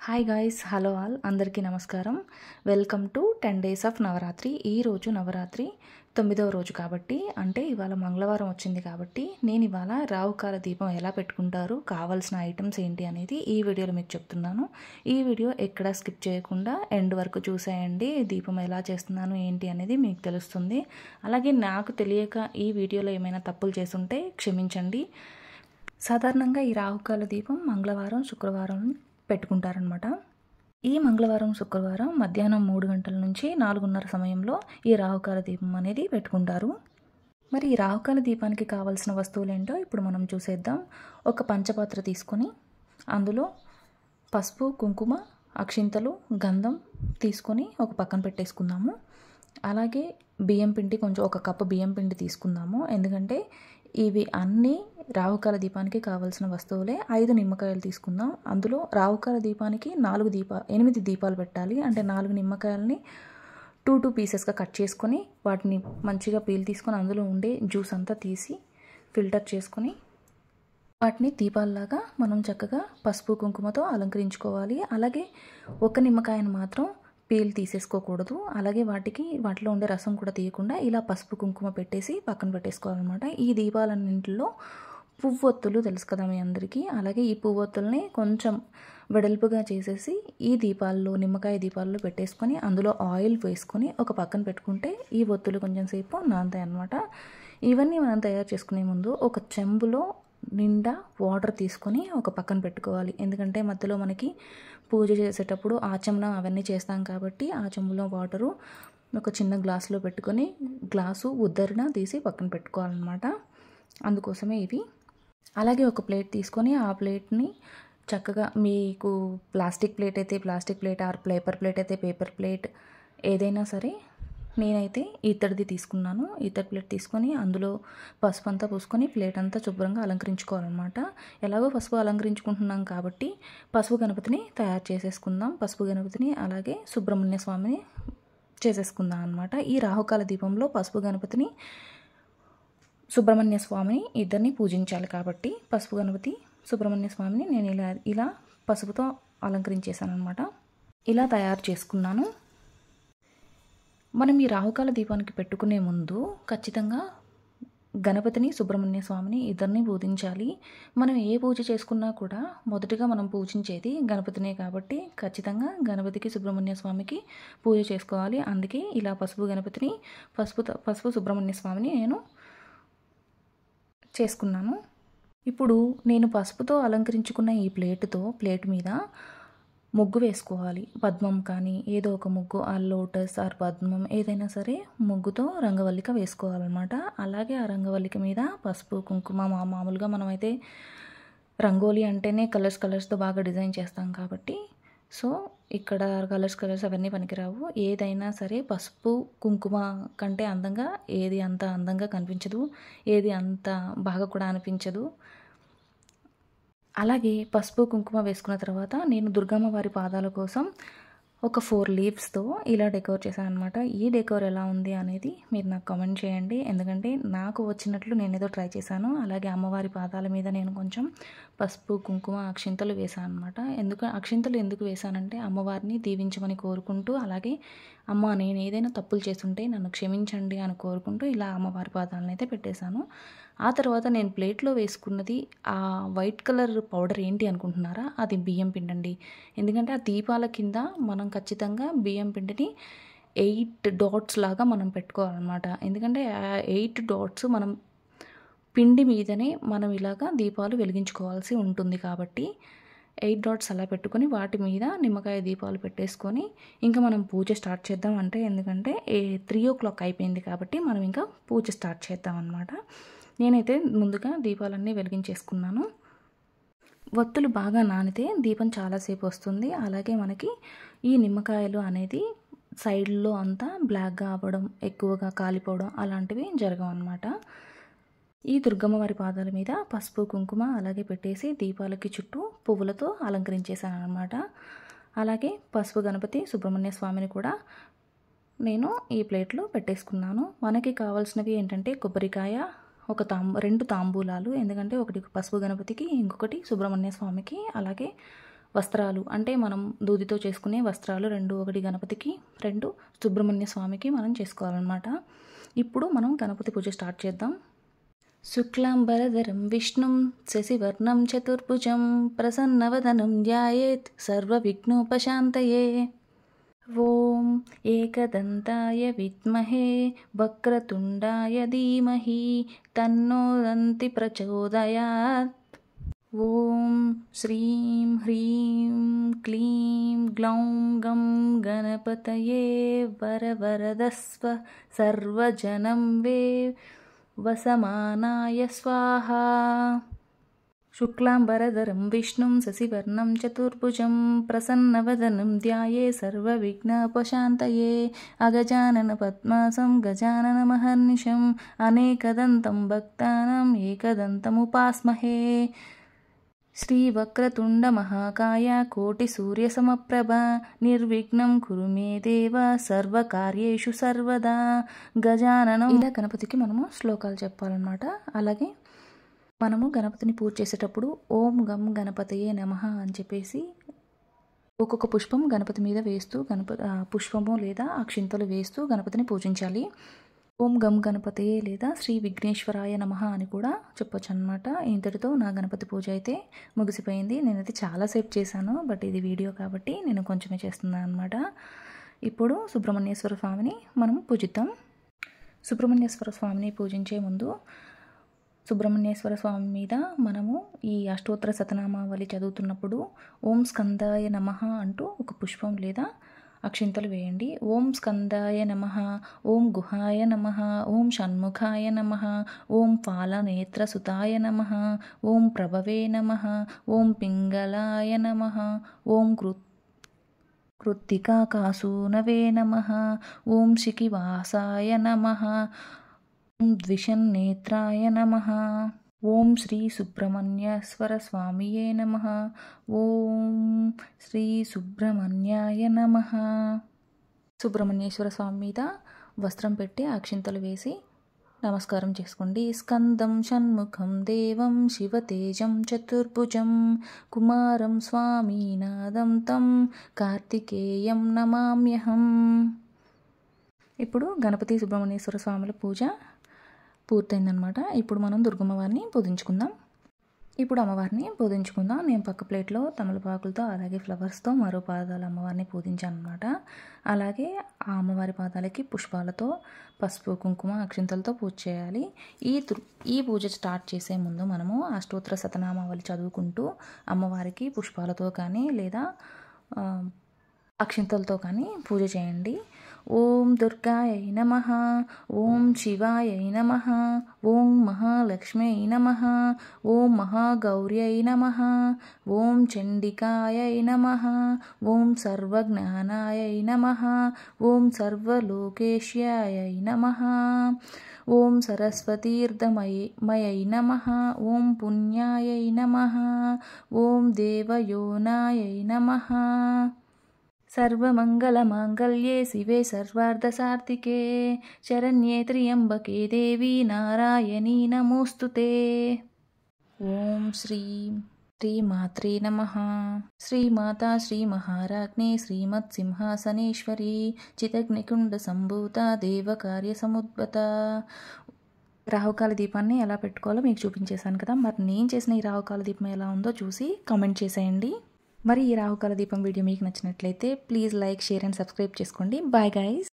Hi guys, hello all, అందరికీ నమస్కారం. Welcome to 10 days of Navaratri. ఈరోజు నవరాత్రి 9వ రోజు కాబట్టి, అంటే ఇవాళ మంగళవారం వచ్చింది కాబట్టి, నేను ఇవాళ రావుకాల దీపం ఎలా పెట్టుకుంటారు, కావాల్సిన ఐటమ్స్ ఏంటి అనేది ఈ వీడియోలో మీకు చెప్తున్నాను. ఈ వీడియో ఎక్కడా స్కిప్ చేయకుండా ఎండ్ వరకు చూసేయండి. దీపం ఎలా చేస్తున్నాను ఏంటి అనేది మీకు తెలుస్తుంది. అలాగే నాకు తెలియక ఈ వీడియోలో ఏమైనా తప్పులు చేసుంటే క్షమించండి. సాధారణంగా ఈ రాహుకాల దీపం మంగళవారం, శుక్రవారం పెట్టుకుంటారనమాట. ఈ మంగళవారం, శుక్రవారం మధ్యాహ్నం 3 గంటల నుంచి 4:30 సమయంలో ఈ రాహుకాల దీపం అనేది పెట్టుకుంటారు. మరి ఈ రాహుకాల దీపానికి కావాల్సిన వస్తువులు ఏంటో ఇప్పుడు మనం చూసేద్దాం. ఒక పంచపాత్ర తీసుకొని అందులో పసుపు, కుంకుమ, అక్షింతలు, గంధం తీసుకొని ఒక పక్కన పెట్టేసుకుందాము. అలాగే బియ్యం పిండి, కొంచెం ఒక కప్పు బియ్యం పిండి తీసుకుందాము. ఎందుకంటే ఇవి అన్నీ రాహుకాల దీపానికి కావాల్సిన వస్తువులే. 5 నిమ్మకాయలు తీసుకుందాం. అందులో రాహుకాల దీపానికి 8 దీపాలు పెట్టాలి. అంటే 4 నిమ్మకాయలని 2 పీసెస్గా కట్ చేసుకొని వాటిని మంచిగా పీల్ తీసుకొని అందులో ఉండే జ్యూస్ అంతా తీసి ఫిల్టర్ చేసుకొని వాటిని దీపాలలాగా మనం చక్కగా పసుపు, కుంకుమతో అలంకరించుకోవాలి. అలాగే ఒక నిమ్మకాయను మాత్రం పీల్ తీసేసుకోకూడదు. అలాగే వాటిలో ఉండే రసం కూడా తీయకుండా ఇలా పసుపు, కుంకుమ పెట్టేసి పక్కన పెట్టేసుకోవాలన్నమాట. ఈ దీపాలన్నింటిలో పువ్వొత్తులు తెలుసు కదా మీ అందరికీ. అలాగే ఈ పువ్వొత్తుల్ని కొంచెం వెడల్పుగా చేసేసి ఈ దీపాల్లో, నిమ్మకాయ దీపాల్లో పెట్టేసుకొని అందులో ఆయిల్ వేసుకొని ఒక పక్కన పెట్టుకుంటే ఈ ఒత్తులు కొంచెం సేపు నానతాయి అన్నమాట. ఇవన్నీ మనం తయారు చేసుకునే ముందు ఒక చెంబులో నిండా వాటర్ తీసుకొని ఒక పక్కన పెట్టుకోవాలి. ఎందుకంటే మధ్యలో మనకి పూజ చేసేటప్పుడు ఆచమనం అవన్నీ చేస్తాం కాబట్టి ఆ చెంబులో వాటరు ఒక చిన్న గ్లాసులో పెట్టుకొని గ్లాసు ఉద్దరణ తీసి పక్కన పెట్టుకోవాలన్నమాట. అందుకోసమే ఇవి. అలాగే ఒక ప్లేట్ తీసుకొని ఆ ప్లేట్ని చక్కగా, మీకు ప్లాస్టిక్ ప్లేట్ అయితే plastic plate, are paper plate అయితే పేపర్ ప్లేట్, ఏదైనా సరే. నేనైతే ఇత్తడిది తీసుకున్నాను. ఇత్తడి ప్లేట్ తీసుకొని అందులో పసుపు అంతా పూసుకొని ప్లేట్ అంతా శుభ్రంగా అలంకరించుకోవాలన్నమాట. ఎలాగో పసుపు అలంకరించుకుంటున్నాం కాబట్టి పసుపు గణపతిని తయారు చేసేసుకుందాం. పసుపు గణపతిని అలాగే సుబ్రహ్మణ్య స్వామిని చేసేసుకుందాం అన్నమాట. ఈ రాహుకాల దీపంలో పసుపు గణపతిని, సుబ్రహ్మణ్య స్వామిని ఇద్దరిని పూజించాలి కాబట్టి పసుపు గణపతి, సుబ్రహ్మణ్య స్వామిని నేను ఇలా పసుపుతో అలంకరించేసాను అనమాట. ఇలా తయారు చేసుకున్నాను. మనం ఈ రాహుకాల దీపానికి పెట్టుకునే ముందు ఖచ్చితంగా గణపతిని, సుబ్రహ్మణ్య స్వామిని ఇద్దరిని పూజించాలి. మనం ఏ పూజ చేసుకున్నా కూడా మొదటిగా మనం పూజించేది గణపతినే కాబట్టి ఖచ్చితంగా గణపతికి, సుబ్రహ్మణ్య స్వామికి పూజ చేసుకోవాలి. అందుకే ఇలా పసుపు గణపతిని, పసుపు సుబ్రహ్మణ్య స్వామిని నేను చేసుకున్నాను. ఇప్పుడు నేను పసుపుతో అలంకరించుకున్న ఈ ప్లేట్ మీద ముగ్గు వేసుకోవాలి. పద్మం కానీ ఏదో ఒక ముగ్గు, ఆ లోటస్ ఆర్ పద్మం ఏదైనా సరే ముగ్గుతో రంగవల్లిక వేసుకోవాలన్నమాట. అలాగే ఆ రంగవల్లిక మీద పసుపు, కుంకుమ, మామూలుగా మనమైతే రంగోలీ అంటేనే కలర్స్తో బాగా డిజైన్ చేస్తాం కాబట్టి, సో ఇక్కడ కలర్స్ అవన్నీ పనికిరావు. ఏదైనా సరే పసుపు, కుంకుమ కంటే అందంగా ఏది అంత అందంగా కనిపించదు, ఏది అంత బాగా కూడా అనిపించదు. అలాగే పసుపు, కుంకుమ వేసుకున్న తర్వాత నేను దుర్గమ్మ వారి పాదాల కోసం ఒక 4 లీవ్స్తో ఇలా డెకోర్ చేశాను అనమాట. ఈ డెకోర్ ఎలా ఉంది అనేది మీరు నాకు కామెంట్ చేయండి. ఎందుకంటే నాకు వచ్చినట్లు నేను ఏదో ట్రై చేశాను. అలాగే అమ్మవారి పాదాల మీద నేను కొంచెం పసుపు, కుంకుమ, అక్షింతలు వేశాను అనమాట. అక్షింతలు ఎందుకు వేశానంటే అమ్మవారిని దీవించమని కోరుకుంటూ, అలాగే అమ్మ నేను ఏదైనా తప్పులు చేస్తుంటే నన్ను క్షమించండి అని కోరుకుంటూ ఇలా అమ్మవారి పాదాలను అయితే పెట్టేశాను. ఆ తర్వాత నేను ప్లేట్లో వేసుకున్నది ఆ వైట్ కలర్ పౌడర్ ఏంటి అనుకుంటున్నారా? అది బియ్యం పిండి అండి. ఎందుకంటే ఆ దీపాల కింద మనం ఖచ్చితంగా బియ్యం పిండిని 8 డాట్స్ లాగా మనం పెట్టుకోవాలన్నమాట. ఎందుకంటే ఆ 8 డాట్స్ మనం పిండి మీదనే మనం ఇలాగా దీపాలు వెలిగించుకోవాల్సి ఉంటుంది కాబట్టి 8 డాట్స్ అలా పెట్టుకొని వాటి మీద నిమ్మకాయ దీపాలు పెట్టేసుకొని ఇంకా మనం పూజ స్టార్ట్ చేద్దాం. ఎందుకంటే 3 o'clock అయిపోయింది కాబట్టి మనం ఇంకా పూజ స్టార్ట్ చేద్దాం అన్నమాట. నేనైతే ముందుగా దీపాలన్నీ వెలిగించేసుకున్నాను. ఒత్తులు బాగా నానితే దీపం చాలాసేపు వస్తుంది. అలాగే మనకి ఈ నిమ్మకాయలు అనేది సైడ్లో అంతా బ్లాక్గా అవ్వడం, ఎక్కువగా కాలిపోవడం అలాంటివి జరగవన్నమాట. ఈ దుర్గమ్మ వారి పాదాల మీద పసుపు, కుంకుమ అలాగే పెట్టేసి దీపాలకి చుట్టూ పువ్వులతో అలంకరించేసాను అనమాట. అలాగే పసుపు గణపతి, సుబ్రహ్మణ్య స్వామిని కూడా నేను ఈ ప్లేట్లో పెట్టేసుకున్నాను. మనకి కావాల్సినవి ఏంటంటే కొబ్బరికాయ, 2 తాంబూలాలు. ఎందుకంటే ఒకటి పసుపు గణపతికి, ఇంకొకటి సుబ్రహ్మణ్య స్వామికి. అలాగే వస్త్రాలు అంటే మనం దూదితో చేసుకునే వస్త్రాలు 2, ఒకటి గణపతికి, 2 సుబ్రహ్మణ్య స్వామికి మనం చేసుకోవాలన్నమాట. ఇప్పుడు మనం గణపతి పూజ స్టార్ట్ చేద్దాం. శుక్లాంబరధరం విష్ణుం శశివర్ణం చతుర్భుజం ప్రసన్నవదనం ధ్యాయేత్ సర్వవిఘ్నోపశాంతయే. ఓం ఏకదంతాయ విద్మహే వక్రతుండాయ ధీమహి తన్నో దంతి ప్రచోదయాత్. ఓం శ్రీం హ్రీం క్లీం గ్లౌం గం గణపతయే వరవరదస్వ సర్వజనం వే వసమానాయ స్వాహా. శుక్లాంబరధరం విష్ణుం శశివర్ణం చతుర్భుజం ప్రసన్నవదనం ధ్యాయే సర్వవిఘ్నోపశాంతయే. అగజానన పద్మాసం గజానన మహర్నిశం అనేకదంతం భక్తానాం ఏకదంతముపాస్మహే. శ్రీవక్రతుండ మహాకాయ కోటి సూర్యసమప్రభ నిర్విఘ్నం కురు మే దేవ సర్వకార్యేషు సర్వదా. గజాననం. ఇలా గణపతికి మనము శ్లోకాలు చెప్పాలన్నమాట. అలాగే మనము గణపతిని పూజ చేసేటప్పుడు ఓం గం గణపతయే నమః అని చెప్పేసి ఒక్కొక్క పుష్పం గణపతి మీద వేస్తూ పుష్పము లేదా అక్షింతలు వేస్తూ గణపతిని పూజించాలి. ఓం గం గణపతయే లేదా శ్రీ విఘ్నేశ్వరాయ నమః అని కూడా చెప్పొచ్చు అనమాట. ఇంతటితో నా గణపతి పూజ అయితే ముగిసిపోయింది. నేనైతే చాలాసేపు చేశాను, బట్ ఇది వీడియో కాబట్టి నేను కొంచెమే చేస్తున్నాను అనమాట. ఇప్పుడు సుబ్రహ్మణ్యేశ్వర స్వామిని మనం పూజిద్దాం. సుబ్రహ్మణ్యేశ్వర స్వామిని పూజించే ముందు సుబ్రహ్మణ్యేశ్వర స్వామి మీద మనము ఈ అష్టోత్తర శతనామావళి చదువుతున్నప్పుడు ఓం స్కందాయ నమః అంటూ ఒక పుష్పం లేదా అక్షింతలు వేయండి. ఓం స్కందాయ నమః, ఓం గుహాయ నమః, ఓం షణ్ముఖాయ నమః, ఓం ఫాలనేత్రసుతాయ నమః, ఓం ప్రభవే నమః, ఓం పింగళాయ నమః, ఓం కృత్తికాకాసూనవే నమః, ఓం శిఖివాసాయ నమః, ఓం ద్విషన్నేత్రాయ నమః, ఓం శ్రీ సుబ్రహ్మణ్యేశ్వర స్వామియే నమః, ఓం శ్రీ సుబ్రహ్మణ్యాయ నమః. సుబ్రహ్మణ్యేశ్వర స్వామి మీద వస్త్రం పెట్టి అక్షింతలు వేసి నమస్కారం చేసుకోండి. స్కందం షణ్ముఖం దేవం శివతేజం చతుర్భుజం కుమారం స్వామినాథం తం కార్తికేయం నమామ్యహం. ఇప్పుడు గణపతి సుబ్రహ్మణ్యేశ్వర స్వాముల పూజ పూర్తయిందనమాట. ఇప్పుడు మనం దుర్గమ్మవారిని పూజించుకుందాం. నేను పక్క ప్లేట్లో తమలపాకులతో అలాగే ఫ్లవర్స్తో మరో పాదాల అమ్మవారిని పూజించాను అనమాట. అలాగే ఆ అమ్మవారి పాదాలకి పుష్పాలతో పసుపు కుంకుమ అక్షింతలతో పూజ చేయాలి. ఈ పూజ స్టార్ట్ చేసే ముందు మనము అష్టోత్తర శతనామావళి చదువుకుంటూ అమ్మవారికి పుష్పాలతో కానీ లేదా అక్షింతలతో కానీ పూజ చేయండి. ఓం దుర్గాయై నమః, ఓం శివాయై నమః, ఓం మహాలక్ష్మ్యై నమః, ఓం మహాగౌర్యై నమః, ఓం చండికాయై నమః, ఓం సర్వజ్ఞానాయై నమః, ఓం సర్వలోకేశ్యాయై నమః, ఓం సరస్వతీర్ధమయై నమః, ఓం పుణ్యాయై నమః, ఓం దేవయోనాయై నమః. సర్వమంగళమాంగళ్యే శివే సర్వార్థసార్థికే శరణ్యే త్ర్యంబకే దేవి నారాయణీ నమోస్తుతే. ఓం శ్రీమాత్రే నమః. శ్రీమాతా శ్రీ మహారాజ్ఞే శ్రీమత్సింహాసనేశ్వరి చితగ్నికుండ సంభూత దేవకార్య సముద్భత. రాహుకాల దీపాన్ని ఎలా పెట్టుకోవాలో మీకు చూపించేశాను కదా. మరి నేను చేసిన ఈ రాహుకాల దీపం ఎలా ఉందో చూసి కామెంట్ చేసేయండి. మరి ఈ రాహుకాల దీపం వీడియో మీకు నచ్చినట్లయితే please like, share and subscribe చేసుకోండి. Bye guys.